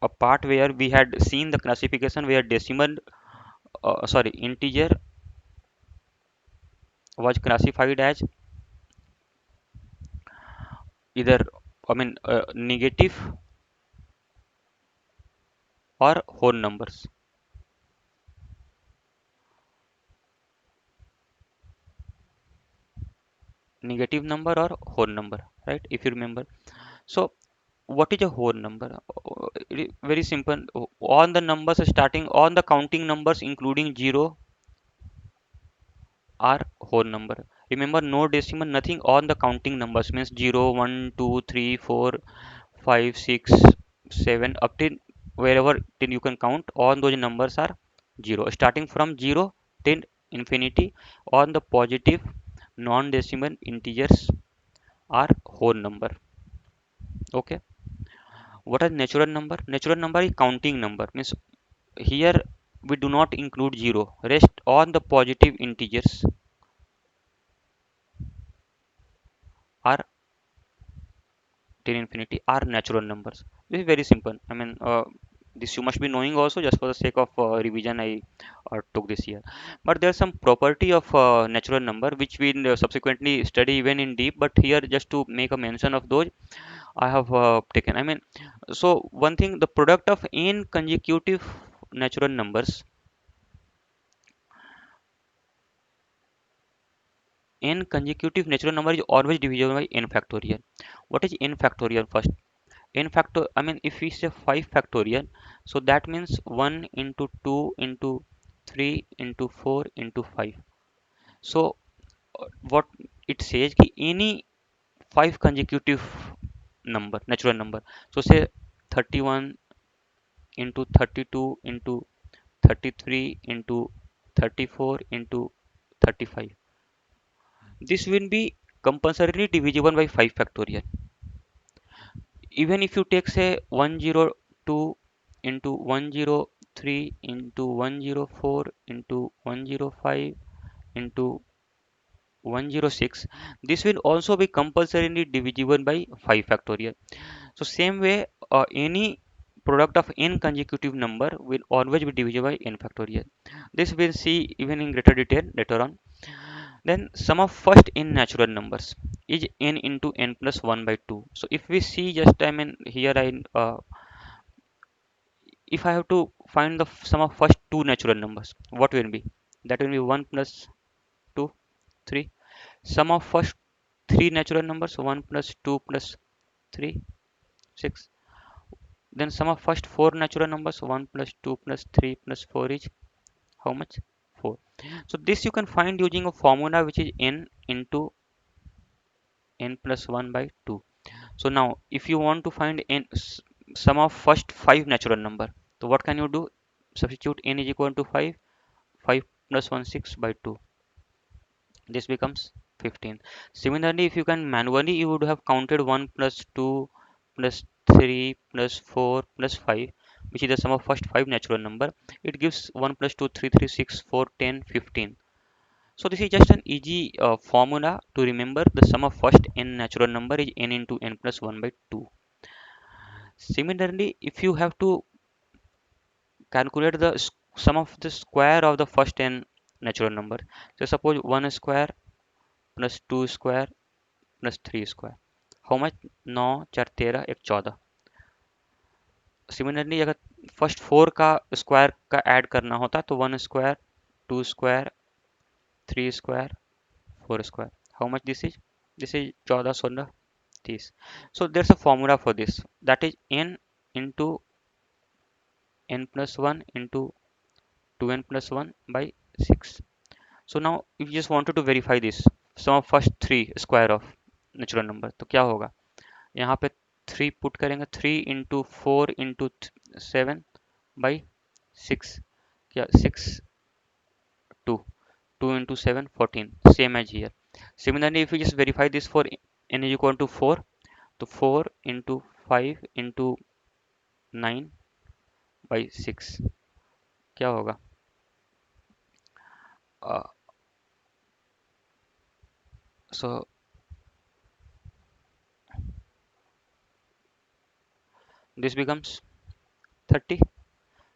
a part where we had seen the classification where decimal, sorry, integer was classified as either, I mean, negative or whole numbers. Negative number or whole number, right? If you remember. So what is a whole number? Very simple. On the numbers starting on the counting numbers including 0 are whole number. Remember, no decimal, nothing on the counting numbers means 0, 1, 2, 3, 4, 5, 6, 7 up till wherever till you can count. All those numbers are 0. Starting from 0 till infinity, on the positive non-decimal integers are whole number. Okay. What is natural number? Natural number is counting number means here we do not include 0. Rest on the positive integers are till infinity are natural numbers. This is very simple. I mean, this you must be knowing also. Just for the sake of revision, I took this here. But there's some property of natural number which we'll subsequently study even in deep. But here, just to make a mention of those, I have taken. I mean, so one thing, the product of n consecutive natural numbers, n consecutive natural number is always divisible by n factorial. What is n factorial first? N factor, I mean, if we say 5 factorial, so that means 1 into 2 into 3 into 4 into 5. So what it says ki any 5 consecutive number, natural number, so say 31 into 32 into 33 into 34 into 35, this will be compulsorily divisible by 5 factorial. Even if you take say 102 into 103 into 104 into 105 into 106, this will also be compulsorily divisible by 5 factorial. So same way, any product of n consecutive number will always be divisible by n factorial. This we'll see even in greater detail later on. Then sum of first n natural numbers is n into n plus 1 by 2. So if we see, just I mean here if I have to find the sum of first two natural numbers, what will be? That will be 1 plus 2, 3. Sum of first three natural numbers, 1 plus 2 plus 3, 6. Then sum of first four natural numbers, 1 plus 2 plus 3 plus 4 is how much? 4. So this you can find using a formula which is n into n plus 1 by 2. So now if you want to find sum of first five natural number, so what can you do? Substitute n is equal to 5. 5 plus 1 6 by 2, this becomes 15. Similarly, if you can manually, you would have counted 1 plus 2 plus 3 plus 4 plus 5, which is the sum of first 5 natural number. It gives 1 plus 2 3 3 6 4 10 15. So this is just an easy formula to remember. The sum of first n natural number is n into n plus 1 by 2. Similarly, if you have to calculate the sum of the square of the first n natural number, so suppose 1 square plus 2 square plus 3 square, how much? 9 4 13 1 14. Similarly अगर first four का square का add करना होता तो 1 square 2 square 3 square 4 square, how much this is 14 16 30. So there's a formula for this, that is n into n plus 1 into 2n plus 1 by 6. So now if you just wanted to verify this sum of first three square of natural number, तो क्या होगा? यहाँ पे 3 put करेंगे, 3 into 4 into 7 by 6, क्या 6 2, 2 into 7 14, same as here. Similarly, if we just verify this for n is equal to 4, तो 4 into 5 into 9 by 6 क्या होगा? uh, so this becomes 30.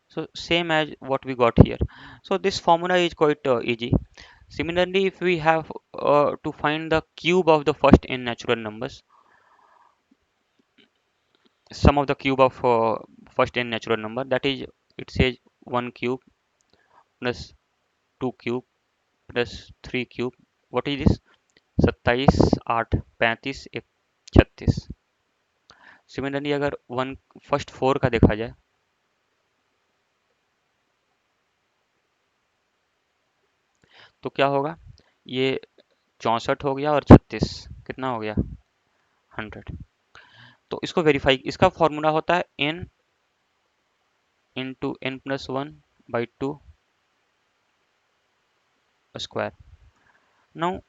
So same as what we got here. So this formula is quite easy. Similarly, if we have to find the cube of the first n natural numbers, sum of the cube of first n natural number, that is, it says 1 cube plus 2 cube plus 3 cube. What is this? 27, 8, 35, 1, 36. Similarly अगर one first four का देखा जाए, तो क्या होगा? ये 64 हो गया और 36 कितना हो गया? 100। तो इसको वेरीफाई, इसका फॉर्मूला होता है n into n plus one by two square. Now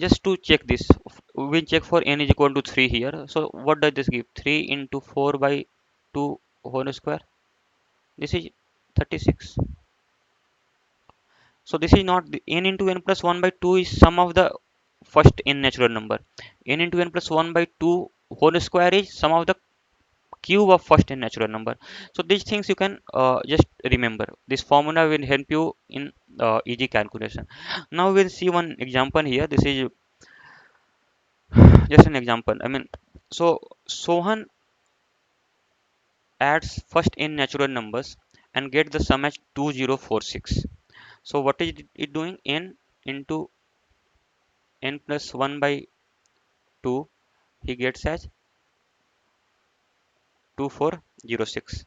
just to check this, we check for n is equal to 3 here. So what does this give? 3 into 4 by 2 whole square. This is 36. So this is not the n into n plus 1 by 2 is sum of the first n natural number. N into n plus 1 by 2 whole square is sum of the cube of first n natural number. So these things you can just remember. This formula will help you in easy calculation. Now we'll see one example here. This is just an example. I mean, so Sohan adds first n natural numbers and get the sum as 2046. So what is it doing? N into n plus 1 by 2 he gets as 2406,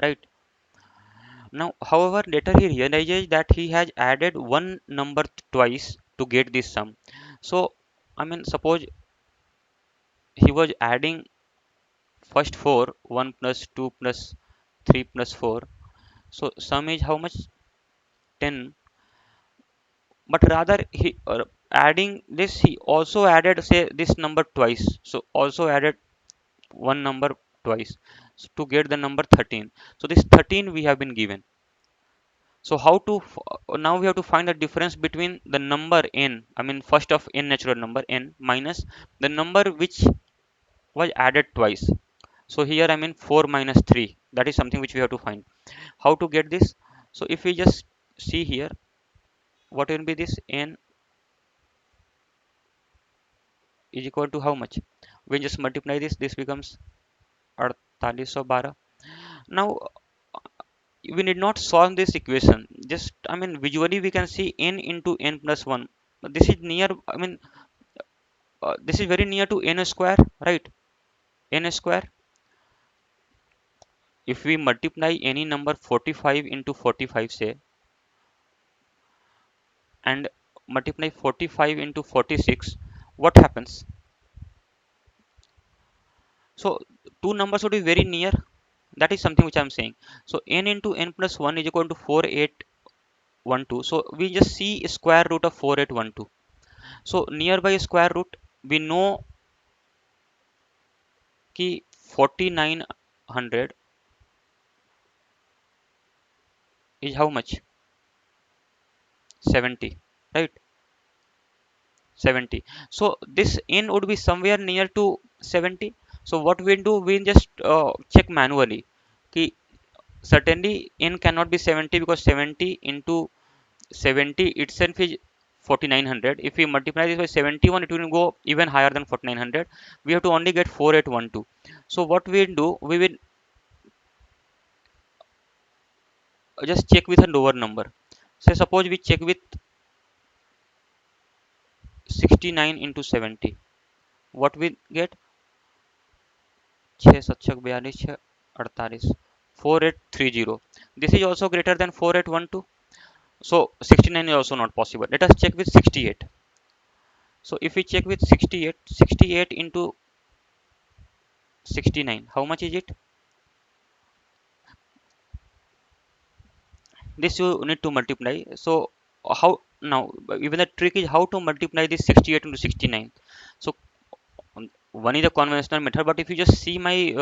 right? Now however later he realizes that he has added one number twice to get this sum. So I mean, suppose he was adding first 4, 1 plus 2 plus 3 plus 4, so sum is how much? 10. But rather he adding this, he also added say this number twice, so also added one number twice, so to get the number 13. So this 13 we have been given. So how to now we have to find the difference between the number n, I mean first of n natural number n minus the number which was added twice. So here I mean 4 minus 3, that is something which we have to find. How to get this? So if we just see here, what will be this? N is equal to how much? We just multiply this, this becomes 4812. Now we need not solve this equation, just I mean visually we can see n into n plus 1. This is near, I mean this is very near to n square, right? N square, if we multiply any number 45 into 45 say, and multiply 45 into 46, what happens? So two numbers would be very near, that is something which I'm saying. So n into n plus 1 is equal to 4812. So we just see square root of 4812. So nearby square root, we know कि 4900 is how much? 70, right? 70. So this n would be somewhere near to 70. So what we'll do, we'll just check manually कि certainly n cannot be 70 because 70 into 70 itself is 4900. If we multiply this by 71, it will go even higher than 4900. We have to only get 4812. So what we'll do, we will just check with a lower number. So suppose we check with 69 into 70. What we get? 6 7 42 6 48 4830. This is also greater than 4812. So 69 is also not possible. Let us check with 68. So if we check with 68, 68 into 69, how much is it? This you need to multiply. So how now, even the trick is how to multiply this 68 into 69. So one is a conventional method, but if you just see my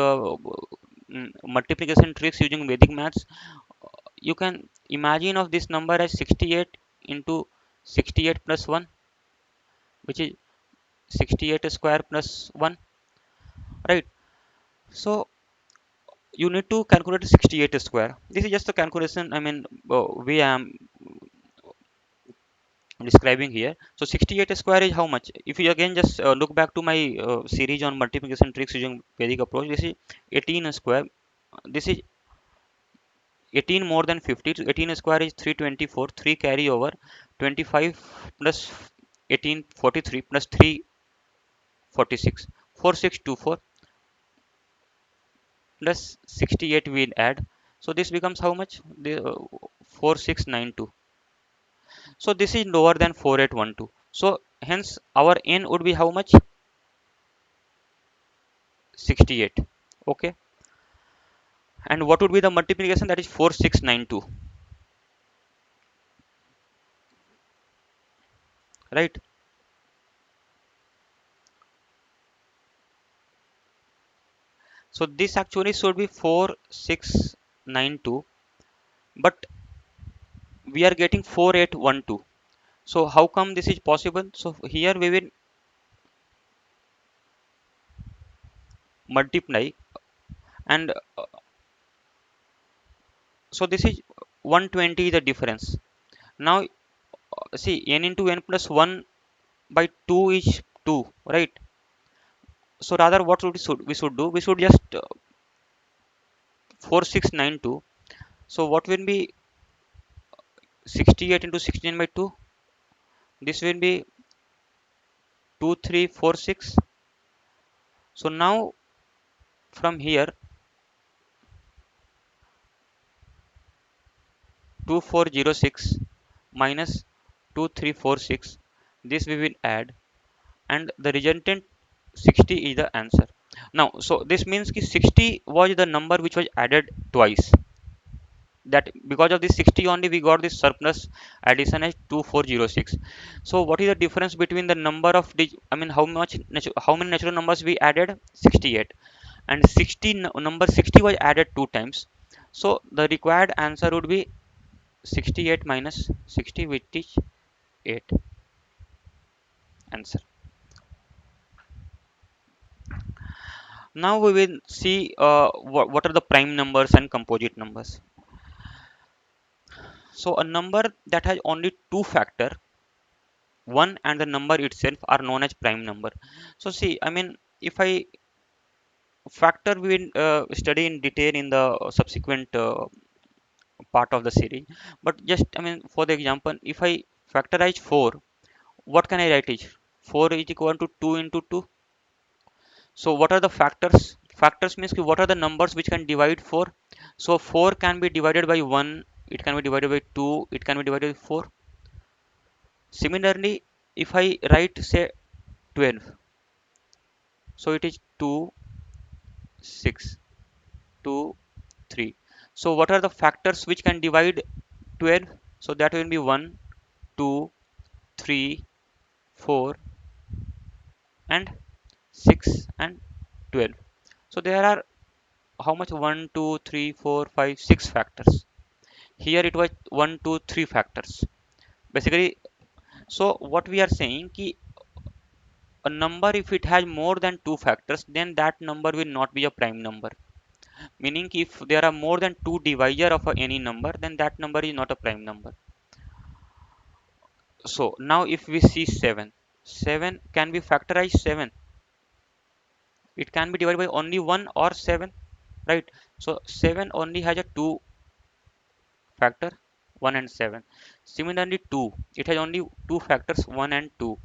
multiplication tricks using Vedic maths, you can imagine of this number as 68 into 68 plus 1. which is 68 square plus 1, right? So you need to calculate 68 square. This is just a calculation, I mean, we am describing here. So 68 square is how much? If you again just look back to my series on multiplication tricks using Vedic approach, this is 18 square. This is 18 more than 50. So 18 square is 324. 3 carry over. 25 plus 18 43 plus 3 46. 4624 plus 68 we'll add. So this becomes how much? 4692. So this is lower than 4812. So hence our n would be how much? 68. Okay. And what would be the multiplication? That is 4692. Right. So this actually should be 4692, but we are getting 4812. So how come this is possible? So here we will multiply, and so this is 120 the difference. Now see, n into n plus 1 by 2 is 2, right? So rather what we should do? We should just 4692. So what will be 68 into 16 by 2? This will be 2346. So now from here 2406 minus 2346, this we will add, and the resultant 60 is the answer. Now so this means ki 60 was the number which was added twice. That because of this 60 only we got this surplus addition as 2406. So what is the difference between the number of I mean how many natural numbers we added? 68. And 60 number 60 was added two times. So the required answer would be 68 minus 60, which is 8. Answer. Now we will see what are the prime numbers and composite numbers. So a number that has only two factor, 1 and the number itself, are known as prime number. So see, I mean, if I factor, we will study in detail in the subsequent part of the series. But just, I mean, for the example, if I factorize 4, what can I write is 4 is equal to 2 into 2. So what are the factors? Factors means what are the numbers which can divide 4? So 4 can be divided by 1, it can be divided by 2, it can be divided by 4. Similarly, if I write say 12, so it is 2, 6, 2, 3. So what are the factors which can divide 12? So that will be 1, 2, 3, 4, and 6 and 12. So there are how much? 1, 2, 3, 4, 5, 6 factors. Here it was 1, 2, 3 factors. Basically, so what we are saying ki a number, if it has more than two factors, then that number will not be a prime number. Meaning if there are more than two divisor of any number, then that number is not a prime number. So now if we see 7, 7 can be factorized 7. It can be divided by only 1 or 7, right? So 7 only has a 2 factor, 1 and 7. Similarly 2, it has only two factors, 1 and 2.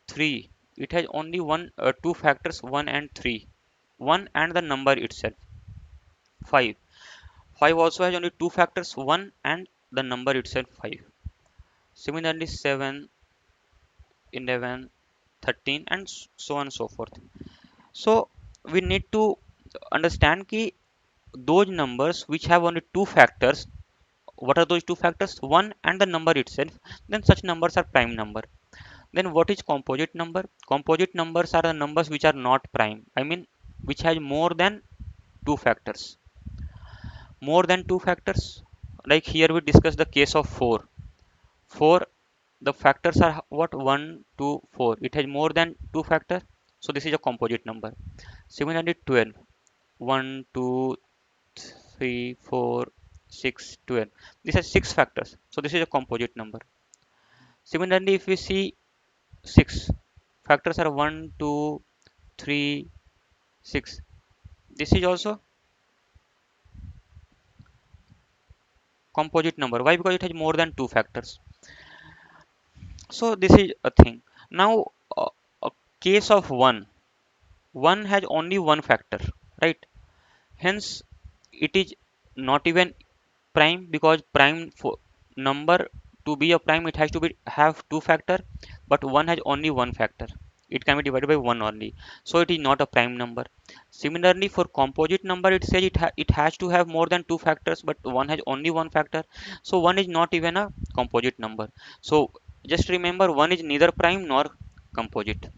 3, it has only two factors, 1 and 3. 1 and the number itself. 5, 5 also has only two factors, 1 and the number itself, 5. Similarly 7, 11, 13, and so on and so forth. So we need to understand ki those numbers which have only two factors, what are those two factors? 1 and the number itself, then such numbers are prime number. Then what is composite number? Composite numbers are the numbers which are not prime, I mean which has more than two factors. More than two factors, like here we discuss the case of 4. 4 The factors are what? 1, 2, 4. It has more than two factors, so this is a composite number. Similarly 12, 1, 2, 3, 4, 6, 12. This has six factors, so this is a composite number. Similarly, if we see 6, factors are 1, 2, 3, 6. This is also composite number. Why? Because it has more than two factors. So this is a thing. Now, a case of 1, 1 has only one factor, right? Hence, it is not even prime, because prime for number to be a prime, it has to be have two factor, but 1 has only one factor. It can be divided by 1 only, so it is not a prime number. Similarly, for composite number, it says it has to have more than two factors, but 1 has only one factor, so 1 is not even a composite number. So just remember, 1 is neither prime nor composite.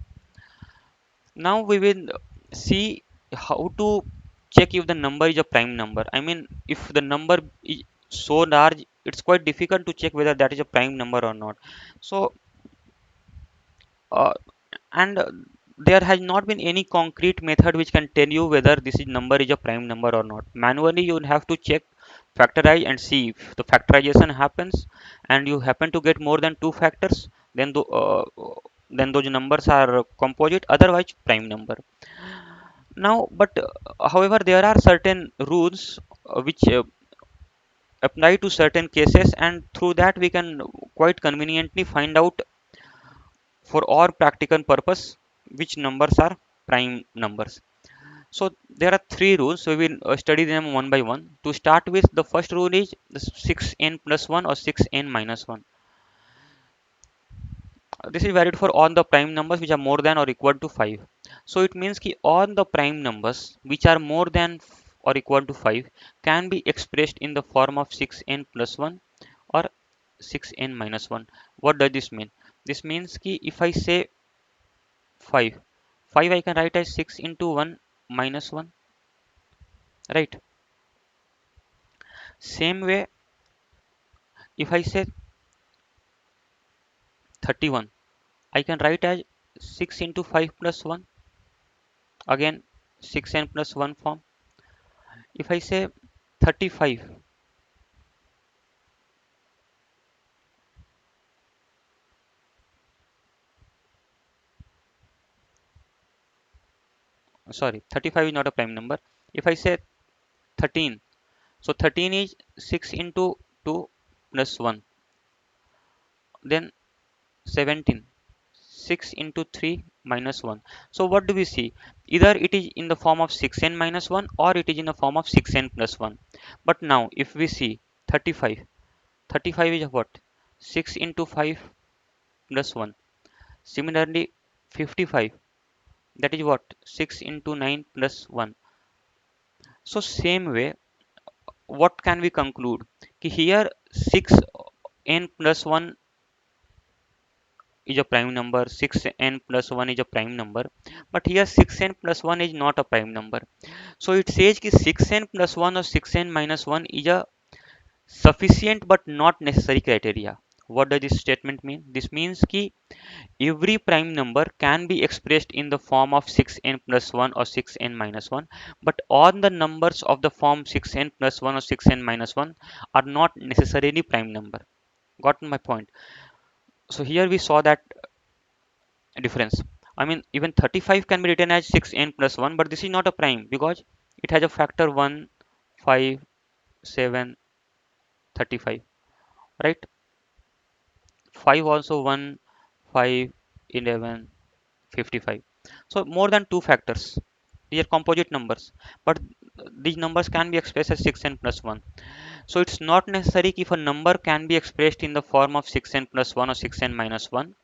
Now we will see how to check if the number is a prime number. I mean, if the number is so large, it's quite difficult to check whether that is a prime number or not. So, uh, and there has not been any concrete method which can tell you whether this is number is a prime number or not. Manually, you will have to check, factorize, and see if the factorization happens and you happen to get more than two factors, then those numbers are composite, otherwise prime number. Now, but however, there are certain rules which apply to certain cases, and through that we can quite conveniently find out for all practical purpose which numbers are prime numbers. So there are three rules, so we will study them one by one. To start with, the first rule is 6n plus 1 or 6n minus 1. This is valid for all the prime numbers which are more than or equal to 5. So it means that all the prime numbers which are more than or equal to 5 can be expressed in the form of 6n plus 1 or 6n minus 1. What does this mean? This means that if I say 5, 5 I can write as 6 into 1 minus 1, right? Same way, if I say 31, I can write as 6 into 5 plus 1, again 6n plus 1 form. If I say 35, sorry, 35 is not a prime number. If I say 13, so 13 is 6 into 2 plus 1, then 17, 6 into 3 minus 1. So what do we see? Either it is in the form of 6n minus 1 or it is in the form of 6n plus 1. But now if we see 35, 35 is what? 6 into 5 plus 1. Similarly, 55, that is what? 6 into 9 plus 1. So same way, what can we conclude? Ki here 6n plus 1 is a prime number, 6n plus 1 is a prime number, but here 6n plus 1 is not a prime number. So it says ki 6n plus 1 or 6n minus 1 is a sufficient but not necessary criteria. What does this statement mean? This means ki every prime number can be expressed in the form of 6n plus 1 or 6n minus 1, but all the numbers of the form 6n plus 1 or 6n minus 1 are not necessarily prime number. Got my point? So here we saw that difference. I mean, even 35 can be written as 6n plus 1, but this is not a prime because it has a factor 1, 5, 7, 35, right? 5 also 1, 5, 11, 55. So more than two factors. These are composite numbers, but these numbers can be expressed as 6n plus 1. So it's not necessary if a number can be expressed in the form of 6n plus 1 or 6n minus 1.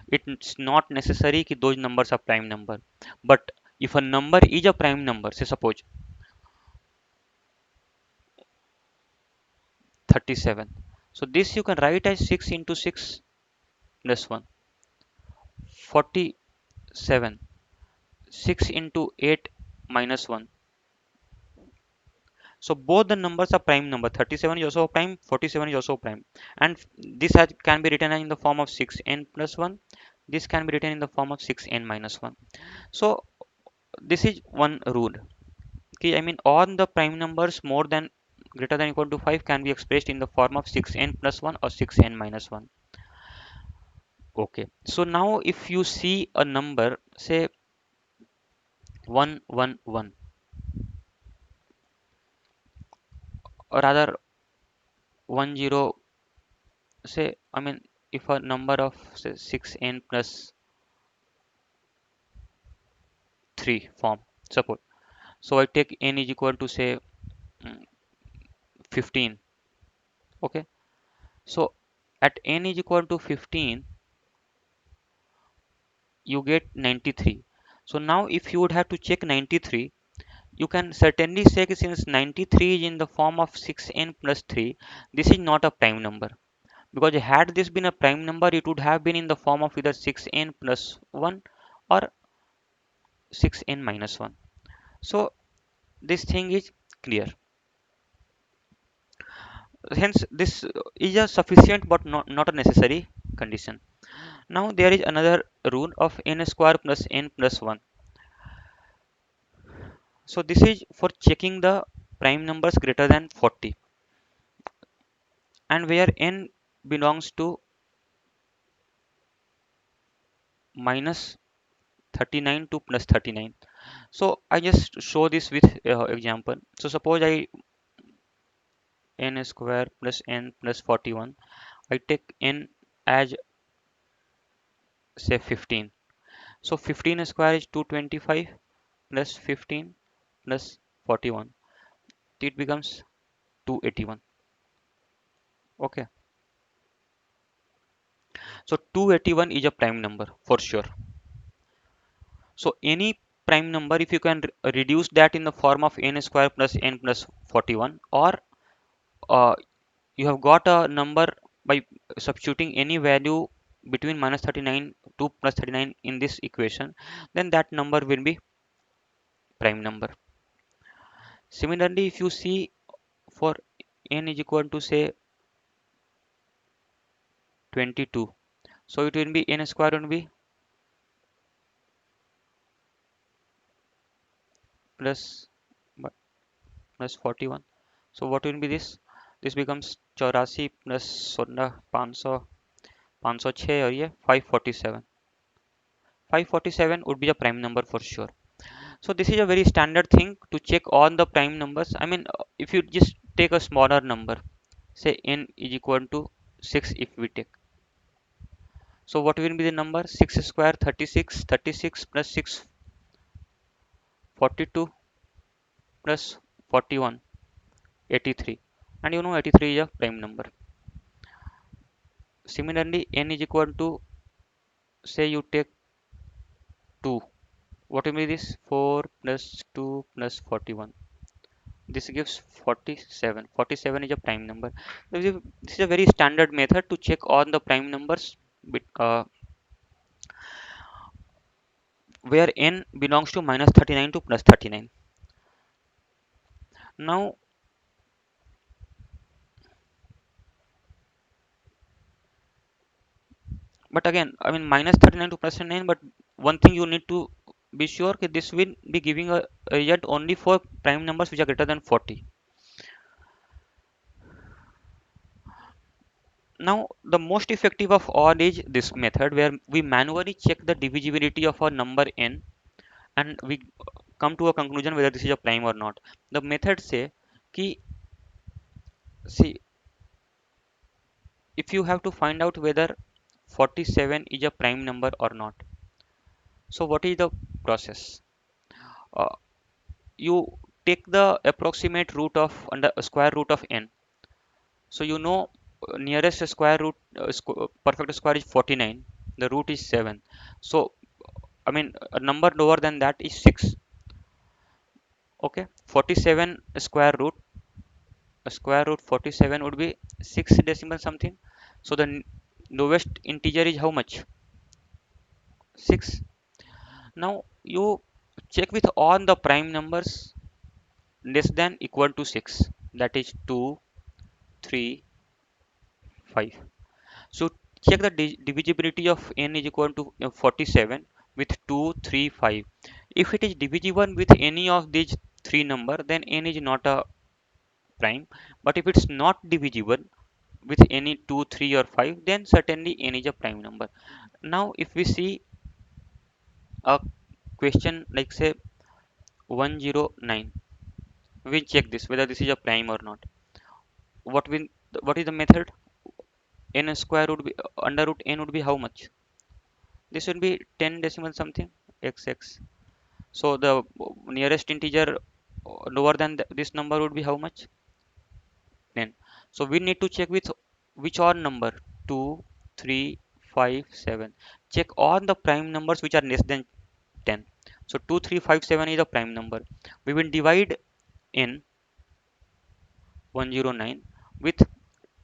It's not necessary that those numbers are prime number. But if a number is a prime number, say suppose 37. So this you can write as 6 into 6 plus 1. 47. 6 into 8 minus 1. So both the numbers are prime number. 37 is also prime, 47 is also prime. And can be written in the form of 6n plus 1. This can be written in the form of 6n minus 1. So this is one rule. Okay, I mean all the prime numbers more than greater than equal to 5 can be expressed in the form of 6n plus 1 or 6n minus 1. Okay, so now if you see a number, say 111, or rather 10, say, I mean, if a number of say 6n plus 3 form, suppose. So I take n is equal to say 15. Okay, so at n is equal to 15, you get 93. So now if you would have to check 93, you can certainly say that since 93 is in the form of 6n plus 3, this is not a prime number. Because had this been a prime number, it would have been in the form of either 6n plus 1 or 6n minus 1. So this thing is clear. Hence, this is a sufficient but not a necessary condition. Now there is another rule of n square plus n plus 1. So this is for checking the prime numbers greater than 40, and where n belongs to minus 39 to plus 39. So I just show this with example. So suppose I n square plus n plus 41. I take n as say 15. So 15 square is 225 plus 15 plus 41. It becomes 281. Okay. So 281 is a prime number for sure. So any prime number, if you can reduce that in the form of n square plus n plus 41, or uh, you have got a number by substituting any value between minus 39 to plus 39 in this equation, then that number will be prime number. Similarly, if you see for n is equal to say 22, so it will be n square will be plus plus 41. So what will be this? This becomes 84 plus 16 500 506 और ये 547. 547 would be a prime number for sure. So this is a very standard thing to check all the prime numbers. I mean, if you just take a smaller number, say n is equal to 6 if we take. So what will be the number? 6 square 36, 36 plus 6 42 plus 41 83. And you know 83 is a prime number. Similarly, n is equal to, say you take 2. What will be this? 4 plus 2 plus 41. This gives 47. 47 is a prime number. This is a very standard method to check all the prime numbers where n belongs to minus 39 to plus 39. Now, but again, I mean minus 39 to plus 39, but one thing you need to be sure that this will be giving a result only for prime numbers which are greater than 40. Now, the most effective of all is this method where we manually check the divisibility of a number n, and we come to a conclusion whether this is a prime or not. The method say ki, see, if you have to find out whether 47 is a prime number or not. So what is the process? Uh, you take the approximate root of under square root of n. So you know nearest square root perfect square is 49. The root is 7. So I mean a number lower than that is 6. Okay, 47 square root 47 would be 6 decimal something. So the lowest integer is how much? 6. Now you check with all the prime numbers less than equal to 6, that is 2, 3, 5. So check the divisibility of n is equal to 47 with 2, 3, 5. If it is divisible with any of these three number, then n is not a prime. But if it's not divisible with any 2, 3 or 5, then certainly n is a prime number. Now if we see a question like say 109, we check this whether this is a prime or not. What will what is the method? N square would be under root n would be how much? This would be 10 decimal something xx. So the nearest integer lower than this number would be how much? 10. So we need to check with which odd number? 2, 3, 5, 7. Check all the prime numbers which are less than 10. So 2, 3, 5, 7 is a prime number. We will divide in 109 with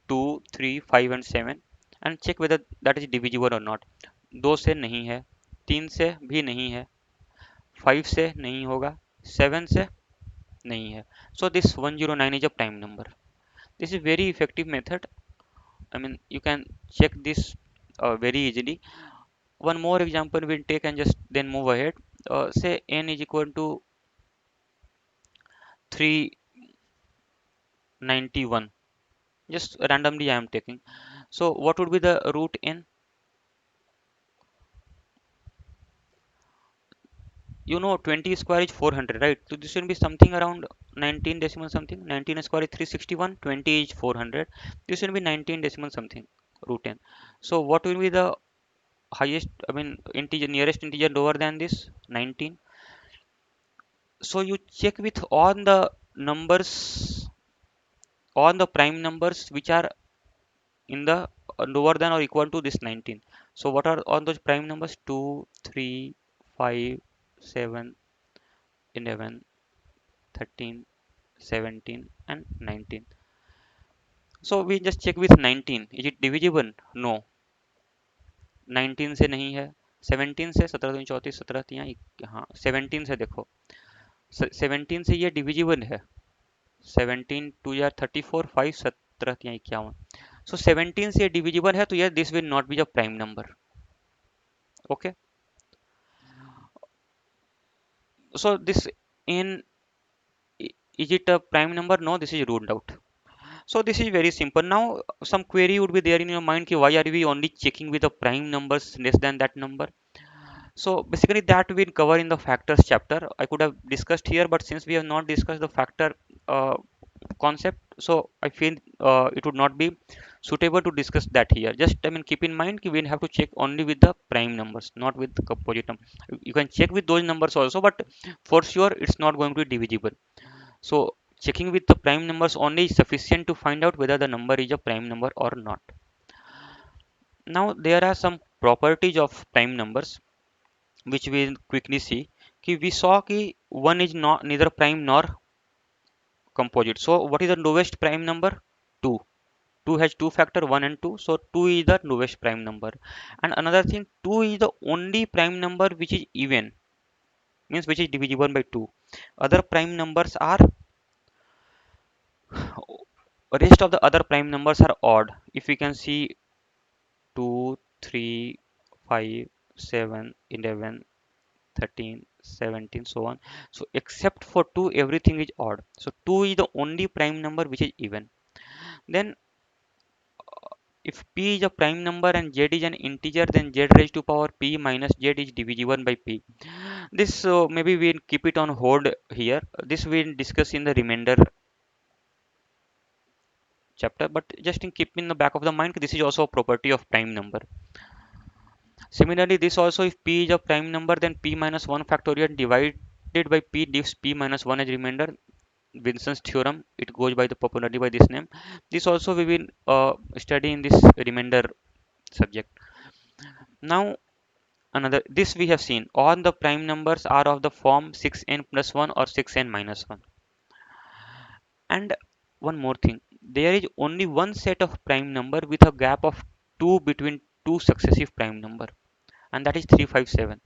2, 3, 5 and 7 and check whether that is divisible or not. 2 से नहीं है, 3 से भी नहीं है, 5 से नहीं होगा, 7 से नहीं है. So this 109 is a prime number. This is very effective method. I mean you can check this very easily. One more example we'll take and just then move ahead. Say n is equal to 391. Just randomly I am taking. So what would be the root n? You know 20 square is 400, right? So this will be something around 19 decimal something. 19 square is 361, 20 is 400. This will be 19 decimal something root n. So what will be the highest, I mean integer, nearest integer lower than this? 19. So you check with all the numbers, all the prime numbers which are in the lower than or equal to this 19. So what are all those prime numbers? 2, 3, 5, 7, 11, 13, 17 and 19. So we just check with 19. Is it divisible? No. 19 से नहीं है. 17 से 17 दूनी 34 17 तियां हाँ 17 से देखो 17 से ये डिविजिबल है. 17 2 यार 34 5 17 तियां 51. So 17 से डिविजिबल है तो ये this will not be a prime number. Okay. So this in is it a prime number? No, this is ruled out. So this is very simple. Now some query would be there in your mind ki why are we only checking with the prime numbers less than that number? So basically that we'll cover in the factors chapter. I could have discussed here, but since we have not discussed the factor concept, so I feel it would not be suitable to discuss that here. Just I mean keep in mind we'll have to check only with the prime numbers, not with the composite number. You can check with those numbers also, but for sure it's not going to be divisible. So checking with the prime numbers only is sufficient to find out whether the number is a prime number or not. Now there are some properties of prime numbers which we will quickly see. कि we saw कि one is not neither prime nor composite. So what is the lowest prime number? 2. 2 has two factor 1 and 2. So 2 is the lowest prime number. And another thing, 2 is the only prime number which is even, means which is divisible by 2. Other prime numbers are, rest of the other prime numbers are odd. If we can see 2, 3, 5, 7, 11, 13, 17, so on. So except for 2, everything is odd. So 2 is the only prime number which is even. Then if p is a prime number and z is an integer, then z raised to power p minus z is divisible by p. This maybe we'll keep it on hold here. This we'll discuss in the remainder chapter, but just in keep in the back of the mind, this is also a property of prime number. Similarly, this also if p is a prime number, then p minus 1 factorial divided by p gives p minus 1 as remainder. Vincent's theorem, it goes by the popularly by this name. This also we will study in this remainder subject. Now another, this we have seen all the prime numbers are of the form 6n plus 1 or 6n minus 1. And one more thing, there is only one set of prime number with a gap of 2 between two successive prime number, and that is 357.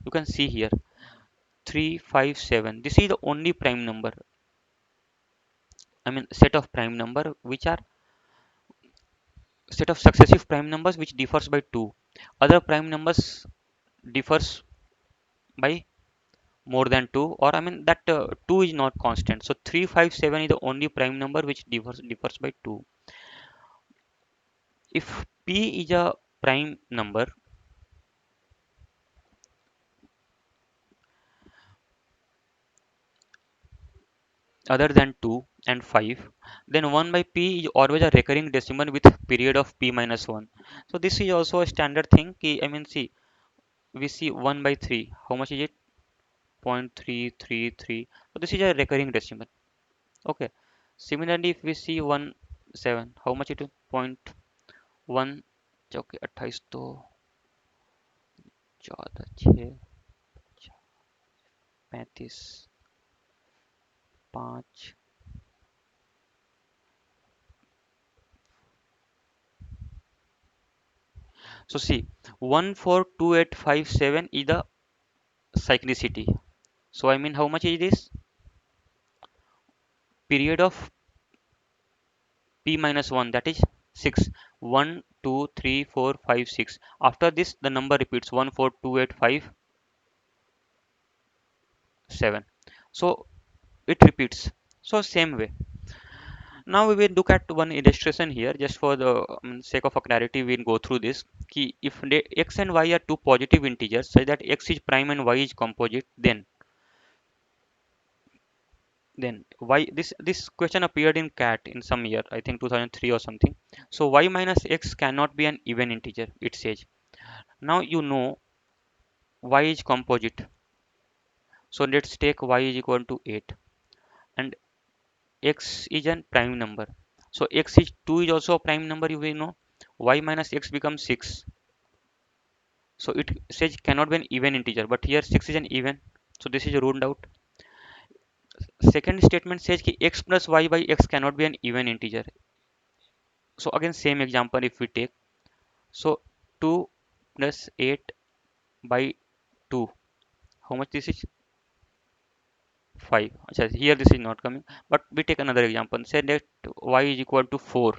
You can see here 357. This is the only prime number. I mean set of prime number which are set of successive prime numbers which differs by 2. Other prime numbers differs by more than 2, or I mean that 2 is not constant. So 357 is the only prime number which differs by 2. If p is a prime number other than 2 and 5, then 1 by p is always a recurring decimal with period of p minus 1. So this is also a standard thing. I mean, see, we see 1 by 3. How much is it? 0.333. So this is a recurring decimal. Okay. Similarly, if we see 1 7, how much it is? 0.1. Okay, 28 तो 14 6 35 5. So see, 142857 is the cyclicity. So I mean, how much is this? Period of p minus 1, that is 6. 1 2 3 4 5 6. After this the number repeats 142857. So it repeats. So same way. Now we will look at one illustration here just for the sake of a clarity. We will go through this. If x and y are two positive integers such that x is prime and y is composite, then why this question appeared in cat in some year, I think 2003 or something. So y minus x cannot be an even integer, it says. Now you know y is composite, so let's take y is equal to 8 and x is a prime number. So x is 2 is also a prime number, you will know. Y minus x becomes 6. So it says cannot be an even integer, but here 6 is an even, so this is ruled out. Second statement says ki x plus y by x cannot be an even integer. So again same example if we take, so 2 plus 8 by 2, how much this is? 5. Achha, here this is not coming, but we take another example. Say that y is equal to 4.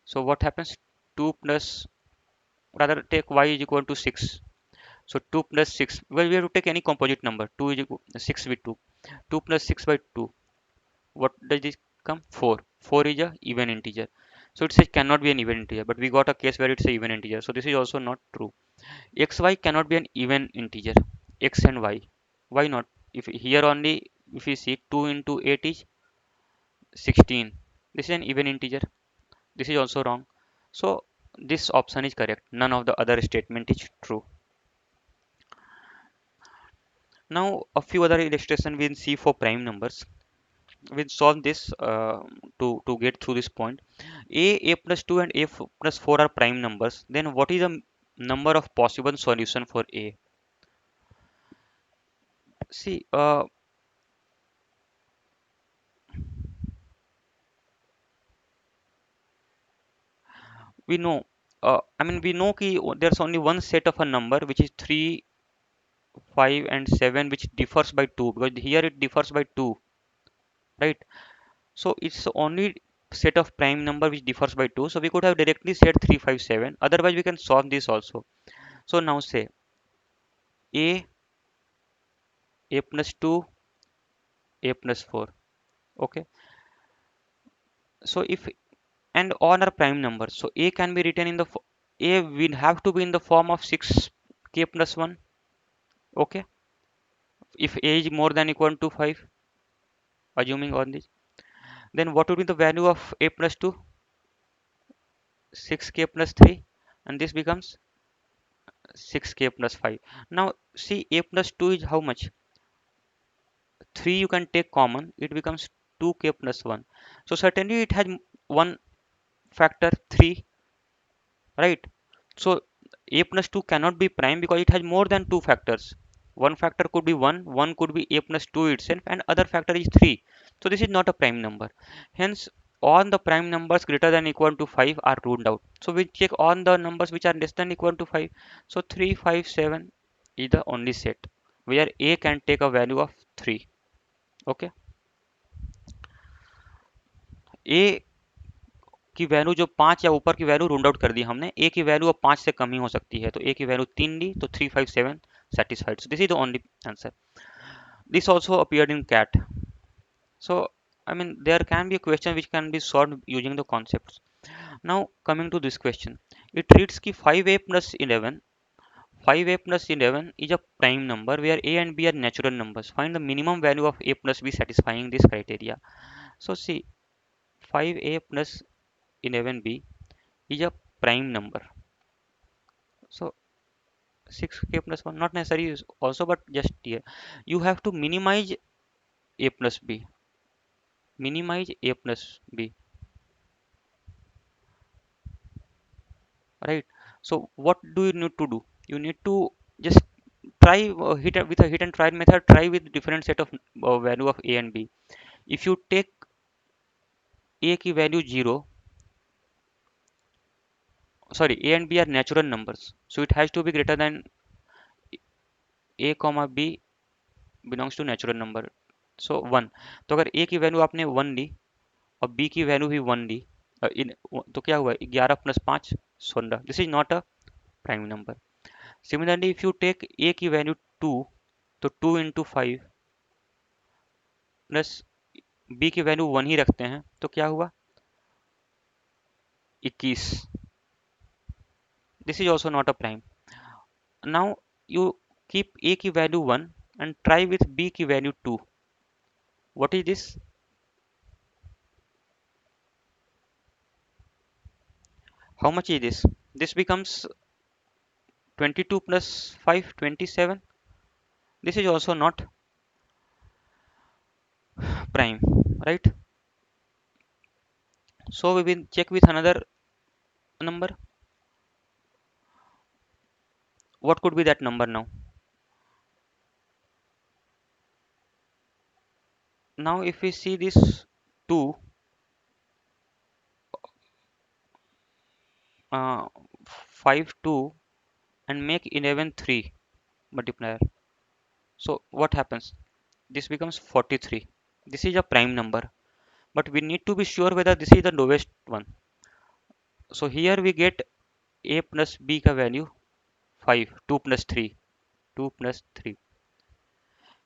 So what happens? 2 plus, rather take y is equal to 6. So 2 plus 6, well we have to take any composite number. 2 is equal 6 with 2. 2 plus 6 by 2. What does this come? 4. 4 is a even integer. So it says cannot be an even integer, but we got a case where it's a even integer. So this is also not true. Xy cannot be an even integer. X and y. Why not? If here only, if we see 2 into 8 is 16. This is an even integer. This is also wrong. So this option is correct. None of the other statement is true. Now a few other illustration we'll see for prime numbers. We'll solve this to get through this point. A plus 2 and plus 4 are prime numbers. Then what is the number of possible solution for A? See, we know, I mean, we know ki there's only one set of a number which is 3, 5, and 7, which differs by 2, because here it differs by 2, right? So it's only set of prime number which differs by 2. So we could have directly said 3, 5, 7. Otherwise, we can solve this also. So now say A, A plus 2, A plus 4. Okay. So if and all are prime numbers, so A can be written in the A will have to be in the form of 6k plus 1. Okay. If A is more than equal to 5, assuming on this, then what would be the value of A plus 2? 6k plus 3, and this becomes 6k plus 5. Now see, A plus 2 is how much? 3 you can take common, it becomes 2k plus 1. So certainly it has one factor 3, right? So A plus 2 cannot be prime because it has more than two factors. One factor could be 1, one could be A plus 2 itself, and other factor is 3. So this is not a prime number. Hence, all the prime numbers greater than equal to 5 are ruled out. So we check all the numbers which are less than equal to 5. So 3, 5, 7 is the only set where A can take a value of 3. Okay. ए की value जो 5 या ऊपर की value रूंड out कर दी हमने, ए की value अब 5 से कम ही हो सकती है, तो ए की वैल्यू 3 ली तो 357 satisfied. So this is the only answer. This also appeared in cat. So I mean there can be a question which can be solved using the concepts. Now coming to this question, it reads ki 5a plus 11, 5a plus 11 is a prime number where a and b are natural numbers. Find the minimum value of a plus b satisfying this criteria. So see, 5a plus 11b is a prime number. So 6k plus 1 not necessary is also, but just here you have to minimize a plus b, minimize a plus b, right? So what do you need to do? You need to just try with a hit and try method, try with different set of value of a and b. If you take a की value 0, sorry, a and b are natural numbers, so it has to be greater than a comma b belongs to natural number, so 1. तो अगर a की value आपने 1 ली और b की value भी 1 ली, तो क्या हुआ, 11 प्लस 5 16, this is not a prime number. Similarly if you take a की वैल्यू 2, तो 2 इंटू 5 प्लस b की वैल्यू 1 ही रखते हैं, तो क्या हुआ, 21. This is also not a prime. Now you keep a की value 1 and try with b की value 2. what is this? How much is this? This becomes 22 plus 5 27. This is also not prime, right? So we will check with another number. What could be that number now? Now if we see this 2, 5 2 and make 11 3 multiplier. So what happens? This becomes 43. This is a prime number, but we need to be sure whether this is the lowest one. So here we get a plus b ka value 5, 2 plus 3, 2 plus 3.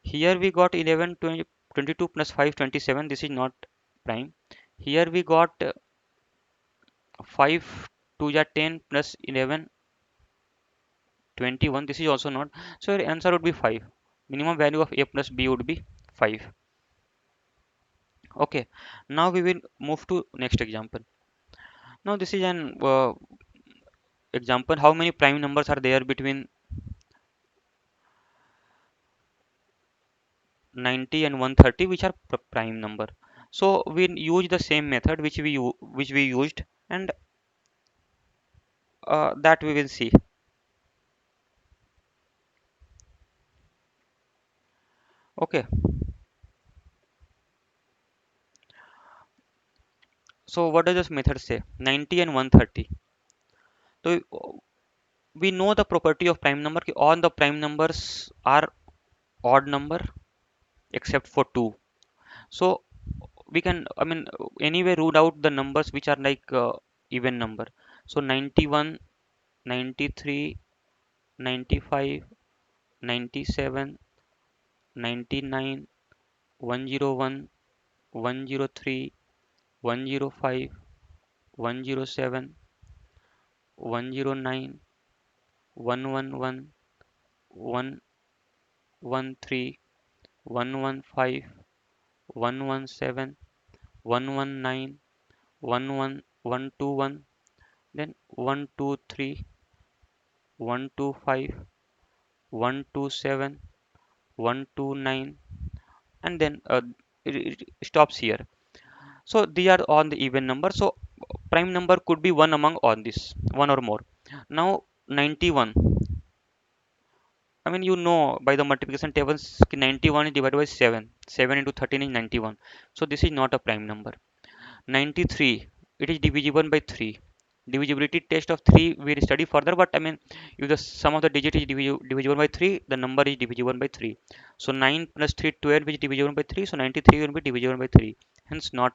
Here we got 11 20, 22 plus 5 27. This is not prime. Here we got 5 2 ja 10 plus 11 21. This is also not. So your answer would be 5. Minimum value of a plus b would be 5. Okay. Now we will move to next example. Now this is an example. How many prime numbers are there between 90 and 130, which are prime number? So we use the same method which we used, and that we will see. Okay. So what does this method say? 90 and 130. So we know the property of prime number. All the prime numbers are odd number except for 2. So we can, I mean, anyway rule out the numbers which are like even number. So 91, 93, 95, 97, 99, 101, 103, 105, 107, 109, 111, 113, 115, 117, 119, 121, then 123, 125, 127, 129, and then it stops here. So these are all the even number. So prime number could be one among all this, one or more. Now 91. I mean, you know by the multiplication tables, 91 is divided by 7. 7 into 13 is 91. So this is not a prime number. 93, it is divisible by 3. Divisibility test of 3 we will study further, but I mean, if the sum of the digit is divisible by 3, the number is divisible by 3. So 9 plus 3, 12 is divisible by 3. So 93 will be divisible by 3. Hence not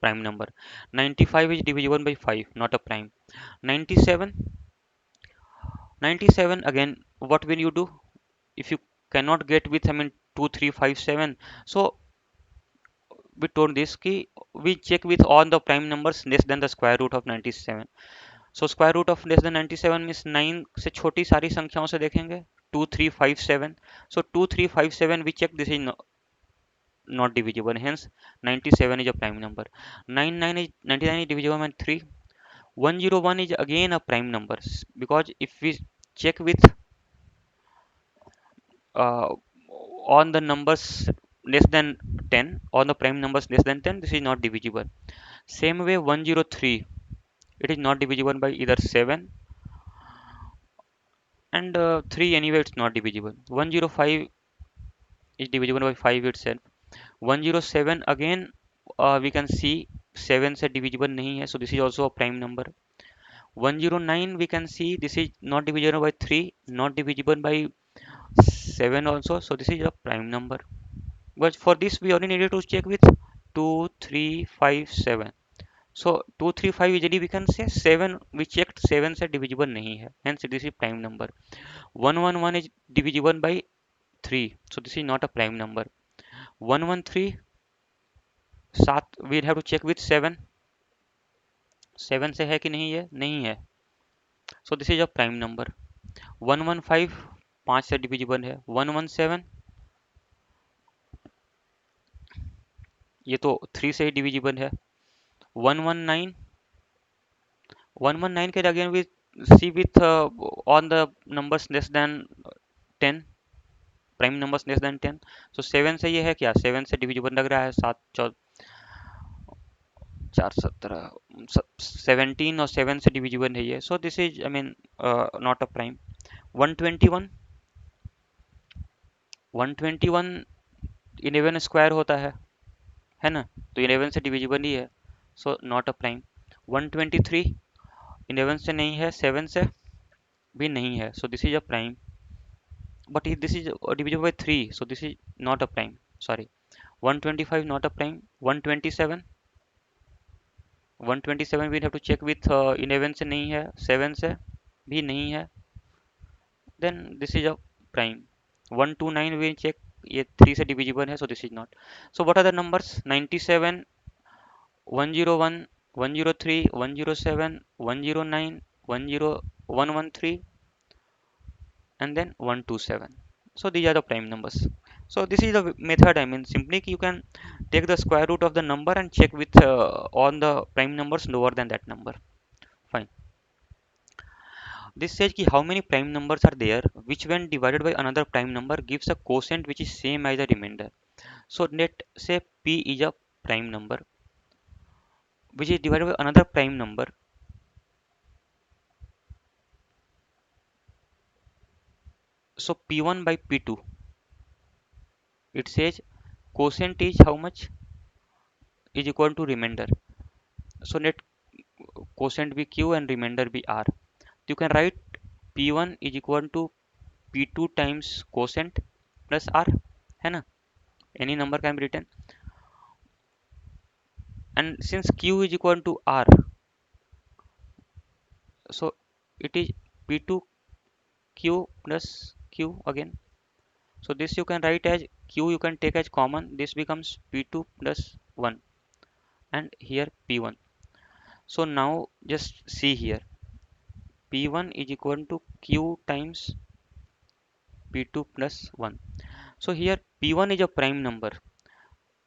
prime number. 95 is divisible by 5, not a prime. 97, 97 again, what will you do if you cannot get with, I mean, 2 3 5 7? So we told this key, we check with all the prime numbers less than the square root of 97. So square root of less than 97 means 9 से छोटी सारी संख्याओं से देखेंगे, 2 3 5 7. So 2 3 5 7 we check, this is not divisible, hence 97 is a prime number. 99 is divisible by 3. 101 is again a prime number, because if we check with uh, on the numbers less than 10, on the prime numbers less than 10, this is not divisible. Same way 103, it is not divisible by either 7 and 3, anyway it's not divisible. 105 is divisible by 5 itself. 107 again, we can see 7 से divisible नहीं है, so this is also a prime number. 109 we can see this is not divisible by 3, not divisible by 7 also, so this is a prime number. But for this we only needed to check with 2 3 5 7. So 2 3 5 easily we can say. 7 we checked, 7 से divisible नहीं है, hence this is prime number. 111 is divisible by 3, so this is not a prime number. 113, 7 we'll have to check with 7. 7 से है कि नहीं है, नहीं है, so this is a prime number. 115, 5 से divisible है. 117, ये तो 3 से ही divisible है. 119, 119 के again we see with on the numbers less than 10, prime numbers less than 10. So 7 से ये है क्या, 7 से divisible लग रहा है, 7 4 17, 17 और 7 से divisible है ये, so this is, I mean, not a prime. 121, 121 11 square होता है ना, तो 11 से डिविजिबल ही है, सो नॉट अ प्राइम. 123 11 से नहीं है, 7 से भी नहीं है, so this is a prime, but this is divisible by 3, so this is not a prime, sorry. 125 not a prime. 127, 127 we have to check with 11 से नहीं है, 7 से भी नहीं है, then this is a prime. 129 we check, ये 3 से divisible है, so this is not. So what are the numbers? 97, 101, 103, 107, 109, 113, and then 127. So these are the prime numbers. So this is the method, I mean, simply you can take the square root of the number and check with on the prime numbers lower than that number. Fine. This says ki how many prime numbers are there which when divided by another prime number gives a quotient which is same as the remainder. So let's say p is a prime number which is divided by another prime number. So p1 by p2, it says quotient is how much, is equal to remainder. So let quotient be q and remainder be r. You can write p1 is equal to p2 times quotient plus r, है ना, any number can be written, and since q is equal to r, so it is p2 q plus q again. So this you can write as q, you can take as common, this becomes p2 plus 1 and here p1. So now just see here, p1 is equal to q times p2 plus 1. So here p1 is a prime number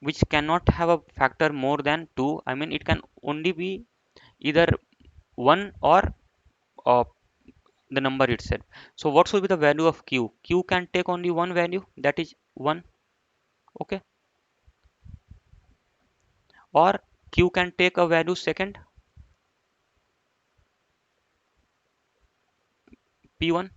which cannot have a factor more than 2. I mean, it can only be either 1 or uh, the number itself. So what should be the value of q? Q can take only one value, that is 1, okay, or q can take a value second, p1.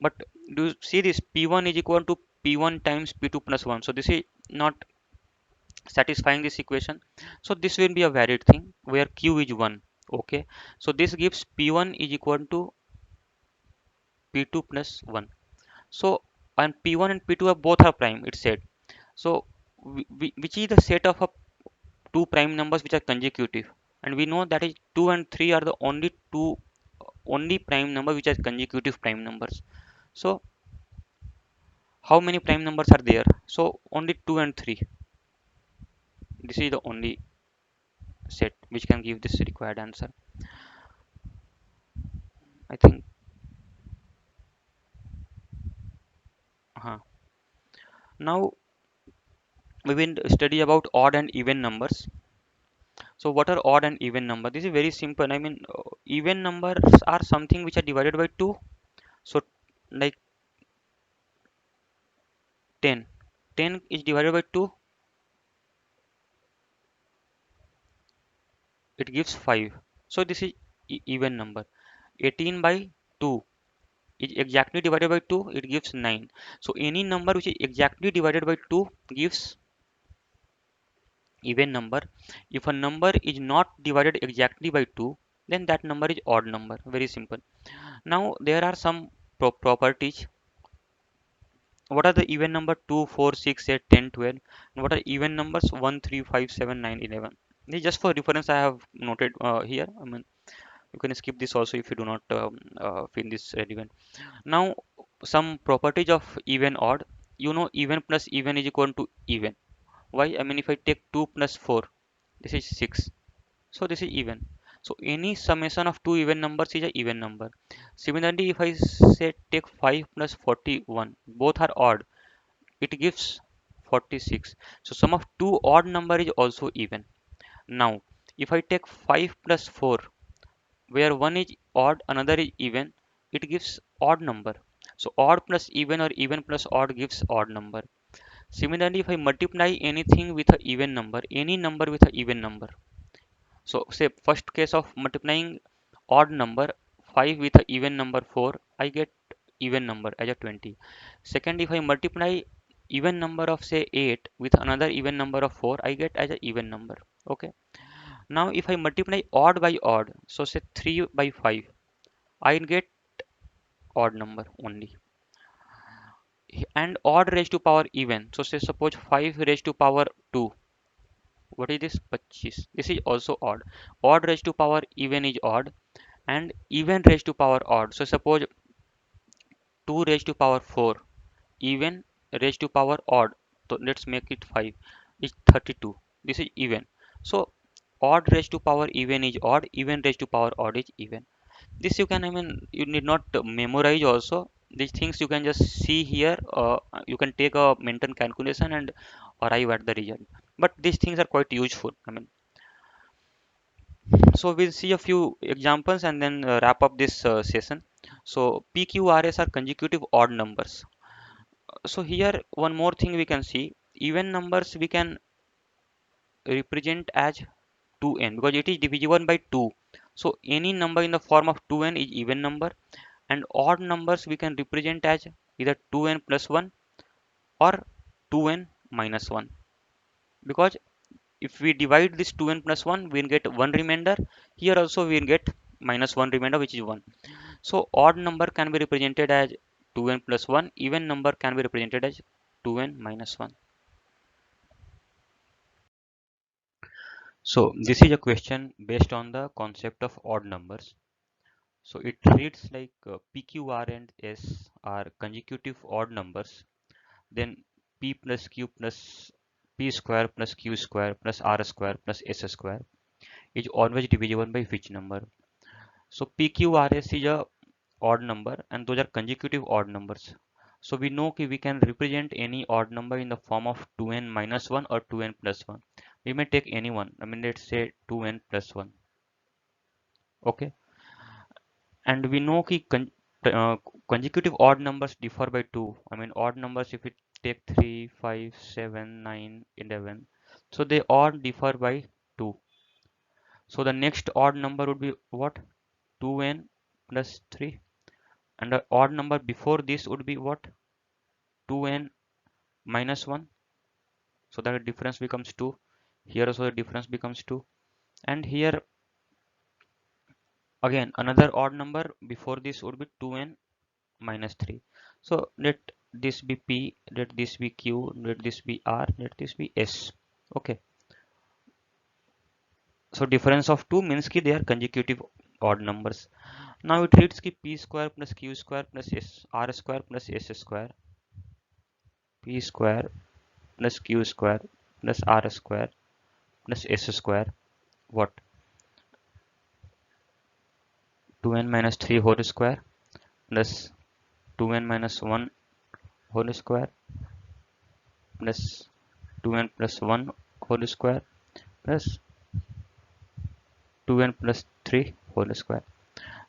But do you see this, p1 is equal to p1 times p2 plus 1, so this is not satisfying this equation. So this will be a varied thing where q is 1, okay. So this gives p1 is equal to p2 plus 1. So and p1 and p2 are both are prime, it said. So which is the set of two prime numbers which are consecutive, and we know that is 2 and 3 are the only prime number which are consecutive prime numbers. So how many prime numbers are there? So only 2 and 3. This is the only set which can give this required answer, I think. Now we will study about odd and even numbers. So what are odd and even number? This is very simple. I mean, even numbers are something which are divided by 2. So like 10. 10 is divided by 2, it gives 5. So this is even number. 18 by 2 is exactly divided by 2, it gives 9. So any number which is exactly divided by 2 gives even number. If a number is not divided exactly by 2, then that number is odd number. Very simple. Now there are some properties. What are the even number? 2, 4, 6, 8, 10, 12. And what are even numbers? 1, 3, 5, 7, 9, 11. This is just for reference I have noted here. I mean, you can skip this also if you do not feel this relevant. Now some properties of even odd. You know, even plus even is equal to even. Why? I mean, if I take 2 plus 4, this is 6. So this is even. So any summation of two even numbers is a even number. Similarly, if I say take 5 plus 41, both are odd, it gives 46. So sum of two odd number is also even. Now, if I take 5 plus 4, where one is odd, another is even, it gives odd number. So odd plus even or even plus odd gives odd number. Similarly, if I multiply anything with a even number, any number with a even number. So say first case of multiplying odd number 5 with a even number 4, I get even number as a 20. Second, if I multiply even number of say 8 with another even number of 4, I get as a even number. Okay. Now if I multiply odd by odd, so say 3 by 5, I get odd number only. And odd raised to power even. So say suppose 5 raised to power 2. What is this? 25. This is also odd. Odd raised to power even is odd, and even raised to power odd. So suppose 2 raised to power 4, even raised to power odd. So let's make it 5 is 32. This is even. So odd raised to power even is odd, even raised to power odd is even. This you can, I mean, you need not memorize also. These things you can just see here. You can take a mental calculation and arrive at the result. But these things are quite useful. I mean, so we'll see a few examples and then wrap up this session. So PQRS are consecutive odd numbers. So here one more thing we can see, even numbers we can represent as 2n because it is divisible by 2. So any number in the form of 2n is even number, and odd numbers we can represent as either 2n plus 1 or 2n minus 1, because if we divide this 2n plus 1 we will get 1 remainder. Here also we will get minus 1 remainder, which is 1. So odd number can be represented as 2n plus 1, even number can be represented as 2n minus 1. So this is a question based on the concept of odd numbers. So it reads like PQ, R and S are consecutive odd numbers. Then P plus Q plus P square plus Q square plus R square plus S square is always divisible by which number? So PQRS is a odd number and those are consecutive odd numbers. So we know we can represent any odd number in the form of 2n minus 1 or 2n plus 1. We may take any one. I mean, let's say 2n plus 1. Okay. And we know uh, consecutive odd numbers differ by 2. I mean, odd numbers, if we take 3, 5, 7, 9, 11. So they all differ by 2. So the next odd number would be what? 2n plus 3. And the odd number before this would be what? 2n minus 1. So that difference becomes 2. Here also the difference becomes 2. And here again another odd number before this would be 2n minus 3. So let this be P, let this be Q, let this be R, let this be S. Okay. So difference of two means ki they are consecutive odd numbers. Now it reads ki P square plus Q square plus S R square plus S square. P square plus Q square plus R square plus S square. What? 2n minus 3 whole square plus 2n minus 1 whole square plus 2n plus 1 whole square plus 2n plus 3 whole square.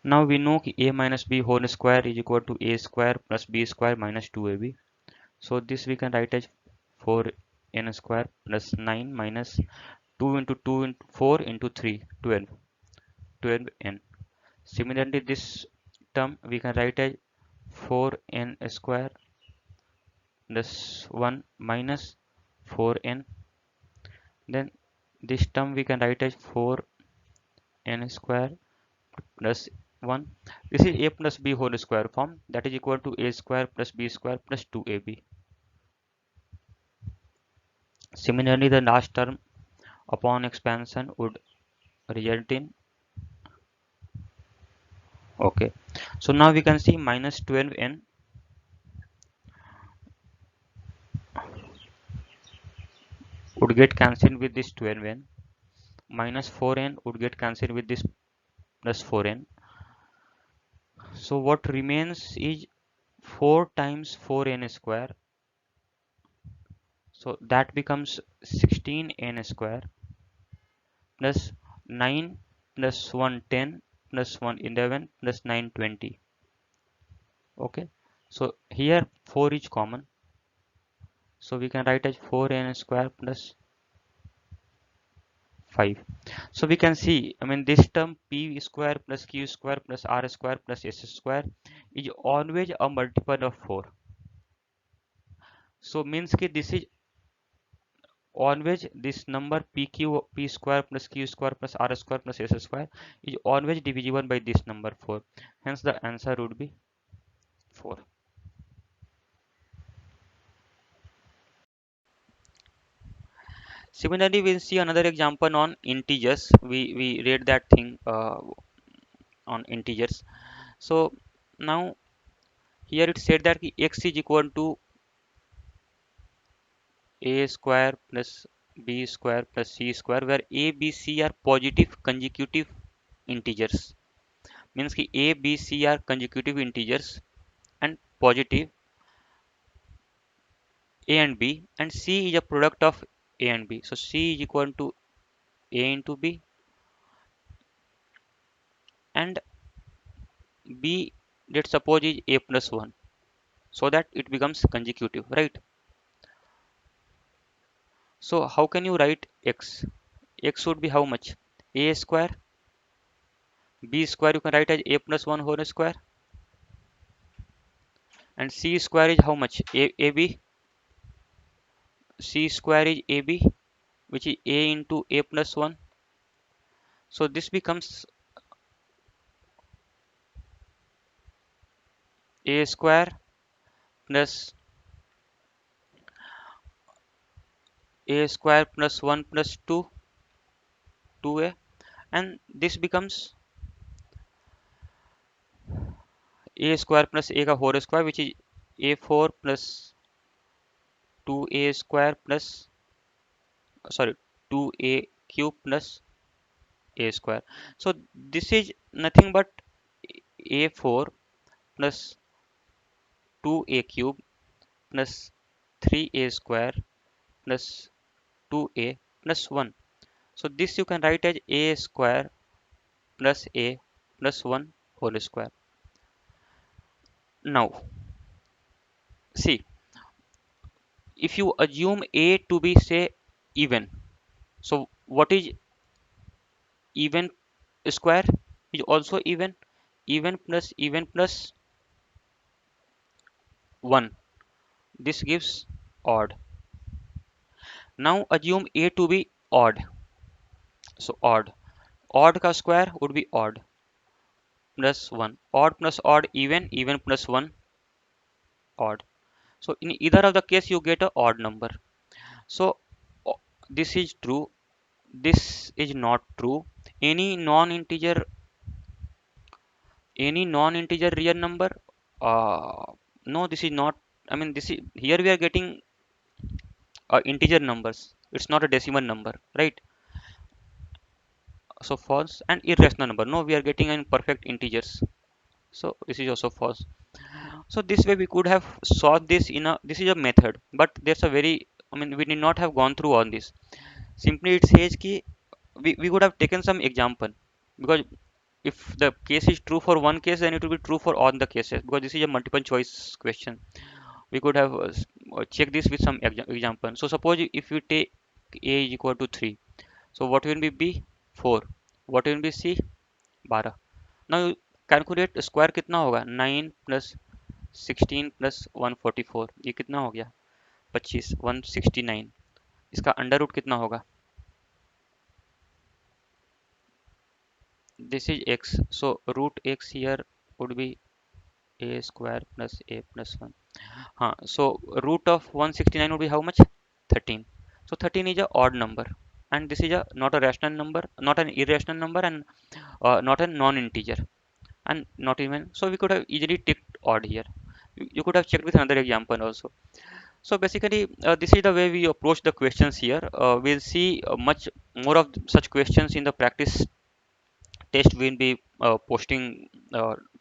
Now we know कि a minus b whole square is equal to a square plus b square minus 2ab. So this we can write as 4n square plus 9 minus 2 into 2 into 4 into 3, 12, 12n. Similarly, this term we can write as 4n square plus 1 minus 4n. Then this term we can write as 4n square plus 1. This is a plus b whole square form, that is equal to a square plus b square plus 2ab. Similarly, the last term upon expansion would result in, okay, so now we can see minus 12n would get cancelled with this 12n, minus 4n would get cancelled with this plus 4n. So what remains is 4 times 4n square, so that becomes 16n square plus 9 plus 1 10 plus 1 11 plus 9 20. Okay, so here 4 is common, so we can write as 4n square plus 5. So we can see, I mean, this term p square plus q square plus r square plus s square is always a multiple of 4. So means that this is always, this number p square plus q square plus r square plus s square is always divisible by this number 4. Hence the answer would be 4. Similarly, we'll see another example on integers. We read that thing on integers. So now here it said that x is equal to a square plus b square plus c square, where a, b, c are positive consecutive integers. Means कि a, b, c are consecutive integers and positive, a and b, and c is a product of a and b. So c is equal to a into b, and b, let's suppose, is a plus 1, so that it becomes consecutive, right? So how can you write x? X would be how much? A square, b square you can write as a plus 1 whole square, and c square is how much? AB. C square is AB, which is a into a plus 1. So this becomes a square plus a square plus 1 plus 2, 2a, and this becomes a square plus a का whole square, which is a4 plus 2a square plus, sorry, 2a cube plus a square. So this is nothing but a4 plus 2a cube plus 3a square plus 2a plus 1. So this you can write as a square plus a plus 1 whole square. Now see, if you assume a to be, say, even, so what is even square? Is also even. Even plus 1, this gives odd. Now assume a to be odd, so odd ka square would be odd plus 1, odd plus odd even, even plus 1 odd. So in either of the case you get a odd number. So o- this is true, this is not true. Any non-integer, any non-integer real number, uh, no, this is not, I mean this is, here we are getting integer numbers, it's not a decimal number, right? So false. And irrational number, no, we are getting in perfect integers, so this is also false. So this way we could have solved this in a, this is a method, but there's a very, I mean we did not have gone through all this. Simply it says ki we could have taken some example, because if the case is true for one case, then it will be true for all the cases, because this is a multiple choice question. We could have checked this with some example. So suppose if you take a is equal to 3, so what will be b? 4. What will be c? 12. Now you calculate square कितना होगा, 9 plus 16 plus 144, ये कितना हो गया, 25, 169. इसका under root कितना होगा, this is x, so root x here would be a square plus a plus 1. So root of 169 would be how much, 13. So 13 is a odd number, and this is a not a rational number, not an irrational number, and not a non-integer, and not even, so we could have easily ticked odd here. You could have checked with another example also. So basically this is the way we approach the questions here. We'll see much more of such questions in the practice test we'll be posting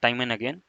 time and again.